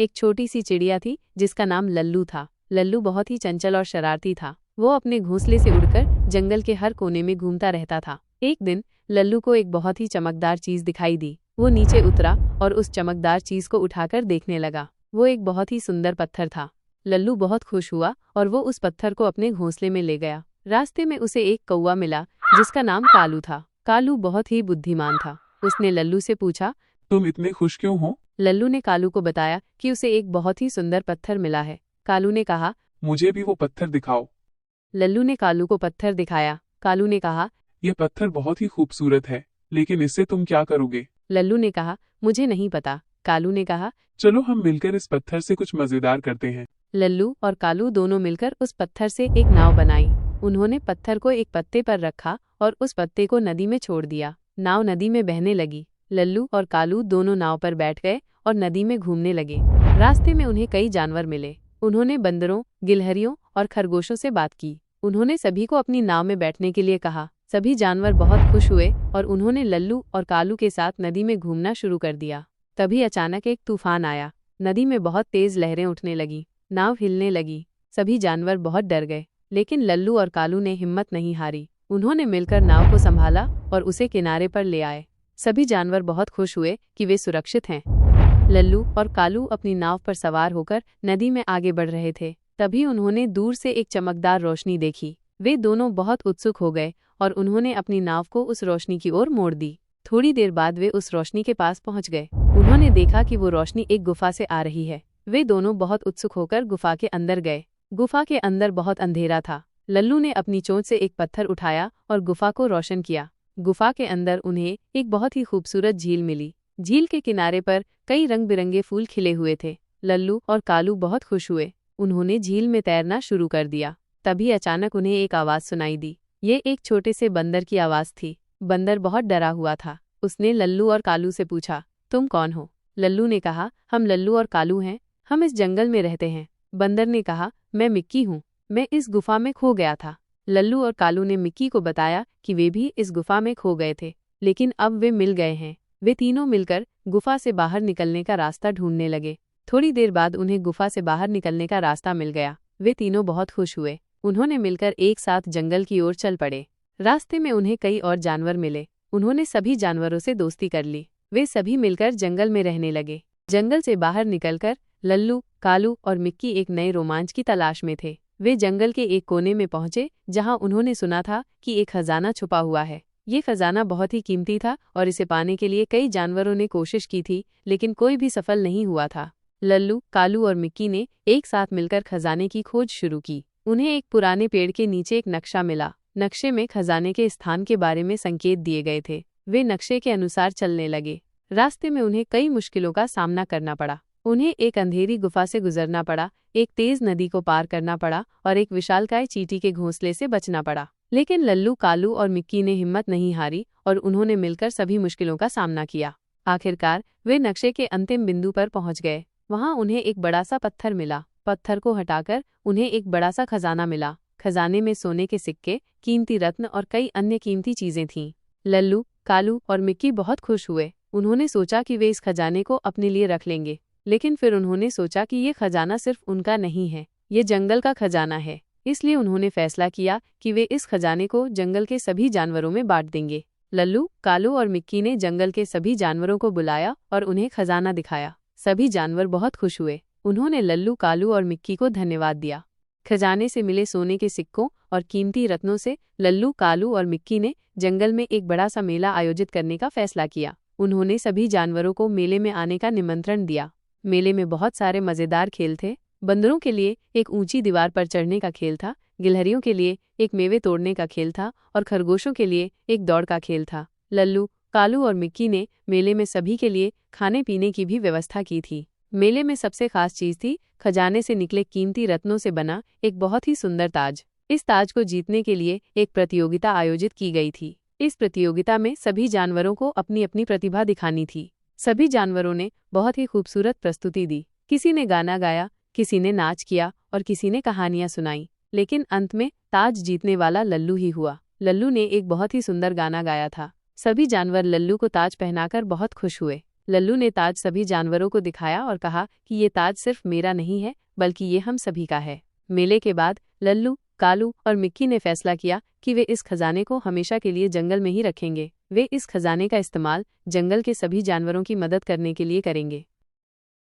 एक छोटी सी चिड़िया थी जिसका नाम लल्लू था। लल्लू बहुत ही चंचल और शरारती था। वो अपने घोंसले से उड़कर जंगल के हर कोने में घूमता रहता था। एक दिन लल्लू को एक बहुत ही चमकदार चीज दिखाई दी। वो नीचे उतरा और उस चमकदार चीज को उठाकर देखने लगा। वो एक बहुत ही सुंदर पत्थर था। लल्लू बहुत खुश हुआ और वो उस पत्थर को अपने घोंसले में ले गया। रास्ते में उसे एक कौवा मिला जिसका नाम कालू था। कालू बहुत ही बुद्धिमान था। उसने लल्लू से पूछा, तुम इतने खुश क्यों हो? लल्लू ने कालू को बताया कि उसे एक बहुत ही सुंदर पत्थर मिला है। कालू ने कहा, मुझे भी वो पत्थर दिखाओ। लल्लू ने कालू को पत्थर दिखाया। कालू ने कहा, यह पत्थर बहुत ही खूबसूरत है, लेकिन इससे तुम क्या करोगे? लल्लू ने कहा, मुझे नहीं पता। कालू ने कहा, चलो हम मिलकर इस पत्थर से कुछ मजेदार करते हैं। लल्लू और कालू दोनों मिलकर उस पत्थर से एक नाव बनाई। उन्होंने पत्थर को एक पत्ते पर रखा और उस पत्ते को नदी में छोड़ दिया। नाव नदी में बहने लगी। लल्लू और कालू दोनों नाव पर बैठ गए और नदी में घूमने लगे। रास्ते में उन्हें कई जानवर मिले। उन्होंने बंदरों, गिलहरियों और खरगोशों से बात की। उन्होंने सभी को अपनी नाव में बैठने के लिए कहा। सभी जानवर बहुत खुश हुए और उन्होंने लल्लू और कालू के साथ नदी में घूमना शुरू कर दिया। तभी अचानक एक तूफान आया। नदी में बहुत तेज लहरें उठने लगी। नाव हिलने लगी। सभी जानवर बहुत डर गए, लेकिन लल्लू और कालू ने हिम्मत नहीं हारी। उन्होंने मिलकर नाव को संभाला और उसे किनारे पर ले आए। सभी जानवर बहुत खुश हुए कि वे सुरक्षित हैं। लल्लू और कालू अपनी नाव पर सवार होकर नदी में आगे बढ़ रहे थे। तभी उन्होंने दूर से एक चमकदार रोशनी देखी। वे दोनों बहुत उत्सुक हो गए और उन्होंने अपनी नाव को उस रोशनी की ओर मोड़ दी। थोड़ी देर बाद वे उस रोशनी के पास पहुंच गए। उन्होंने देखा कि वो रोशनी एक गुफा से आ रही है। वे दोनों बहुत उत्सुक होकर गुफा के अंदर गए। गुफा के अंदर बहुत अंधेरा था। लल्लू ने अपनी चोंच से एक पत्थर उठाया और गुफा को रोशन किया। गुफा के अंदर उन्हें एक बहुत ही खूबसूरत झील मिली। झील के किनारे पर कई रंग बिरंगे फूल खिले हुए थे। लल्लू और कालू बहुत खुश हुए। उन्होंने झील में तैरना शुरू कर दिया। तभी अचानक उन्हें एक आवाज सुनाई दी। ये एक छोटे से बंदर की आवाज थी। बंदर बहुत डरा हुआ था। उसने लल्लू और कालू से पूछा, तुम कौन हो? लल्लू ने कहा, हम लल्लू और कालू हैं। हम इस जंगल में रहते हैं। बंदर ने कहा, मैं मिक्की हूँ। मैं इस गुफा में खो गया था। लल्लू और कालू ने मिक्की को बताया कि वे भी इस गुफा में खो गए थे, लेकिन अब वे मिल गए हैं। वे तीनों मिलकर गुफा से बाहर निकलने का रास्ता ढूंढने लगे। थोड़ी देर बाद उन्हें गुफा से बाहर निकलने का रास्ता मिल गया। वे तीनों बहुत खुश हुए। उन्होंने मिलकर एक साथ जंगल की ओर चल पड़े। रास्ते में उन्हें कई और जानवर मिले। उन्होंने सभी जानवरों से दोस्ती कर ली। वे सभी मिलकर जंगल में रहने लगे। जंगल से बाहर निकलकर लल्लू, कालू और मिक्की एक नए रोमांच की तलाश में थे। वे जंगल के एक कोने में पहुंचे जहां उन्होंने सुना था कि एक खजाना छुपा हुआ है। ये खजाना बहुत ही कीमती था और इसे पाने के लिए कई जानवरों ने कोशिश की थी, लेकिन कोई भी सफल नहीं हुआ था। लल्लू, कालू और मिक्की ने एक साथ मिलकर खजाने की खोज शुरू की। उन्हें एक पुराने पेड़ के नीचे एक नक्शा मिला। नक्शे में खजाने के स्थान के बारे में संकेत दिए गए थे। वे नक्शे के अनुसार चलने लगे। रास्ते में उन्हें कई मुश्किलों का सामना करना पड़ा। उन्हें एक अंधेरी गुफा से गुजरना पड़ा, एक तेज नदी को पार करना पड़ा और एक विशालकाय चींटी के घोंसले से बचना पड़ा। लेकिन लल्लू, कालू और मिक्की ने हिम्मत नहीं हारी और उन्होंने मिलकर सभी मुश्किलों का सामना किया। आखिरकार वे नक्शे के अंतिम बिंदु पर पहुंच गए। वहां उन्हें एक बड़ा सा पत्थर मिला। पत्थर को हटाकर उन्हें एक बड़ा सा खजाना मिला। खजाने में सोने के सिक्के, कीमती रत्न और कई अन्य कीमती चीजें थीं। लल्लू, कालू और मिक्की बहुत खुश हुए। उन्होंने सोचा कि वे इस खजाने को अपने लिए रख लेंगे, लेकिन फिर उन्होंने सोचा कि ये खजाना सिर्फ उनका नहीं है, ये जंगल का खजाना है। इसलिए उन्होंने फैसला किया कि वे इस खजाने को जंगल के सभी जानवरों में बांट देंगे। लल्लू, कालू और मिक्की ने जंगल के सभी जानवरों को बुलाया और उन्हें खजाना दिखाया। सभी जानवर बहुत खुश हुए। उन्होंने लल्लू, कालू और मिक्की को धन्यवाद दिया। खजाने से मिले सोने के सिक्कों और कीमती रत्नों से लल्लू, कालू और मिक्की ने जंगल में एक बड़ा सा मेला आयोजित करने का फैसला किया। उन्होंने सभी जानवरों को मेले में आने का निमंत्रण दिया। मेले में बहुत सारे मजेदार खेल थे। बंदरों के लिए एक ऊंची दीवार पर चढ़ने का खेल था, गिलहरियों के लिए एक मेवे तोड़ने का खेल था और खरगोशों के लिए एक दौड़ का खेल था। लल्लू, कालू और मिक्की ने मेले में सभी के लिए खाने पीने की भी व्यवस्था की थी। मेले में सबसे खास चीज थी खजाने से निकले कीमती रत्नों से बना एक बहुत ही सुंदर ताज। इस ताज को जीतने के लिए एक प्रतियोगिता आयोजित की गई थी। इस प्रतियोगिता में सभी जानवरों को अपनी अपनी प्रतिभा दिखानी थी। सभी जानवरों ने बहुत ही खूबसूरत प्रस्तुति दी। किसी ने गाना गाया, किसी ने नाच किया और किसी ने कहानियां सुनाई। लेकिन अंत में ताज जीतने वाला लल्लू ही हुआ। लल्लू ने एक बहुत ही सुंदर गाना गाया था। सभी जानवर लल्लू को ताज पहनाकर बहुत खुश हुए। लल्लू ने ताज सभी जानवरों को दिखाया और कहा कि ये ताज सिर्फ मेरा नहीं है, बल्कि ये हम सभी का है। मेले के बाद लल्लू, कालू और मिक्की ने फैसला किया कि वे इस खजाने को हमेशा के लिए जंगल में ही रखेंगे। वे इस खजाने का इस्तेमाल जंगल के सभी जानवरों की मदद करने के लिए करेंगे।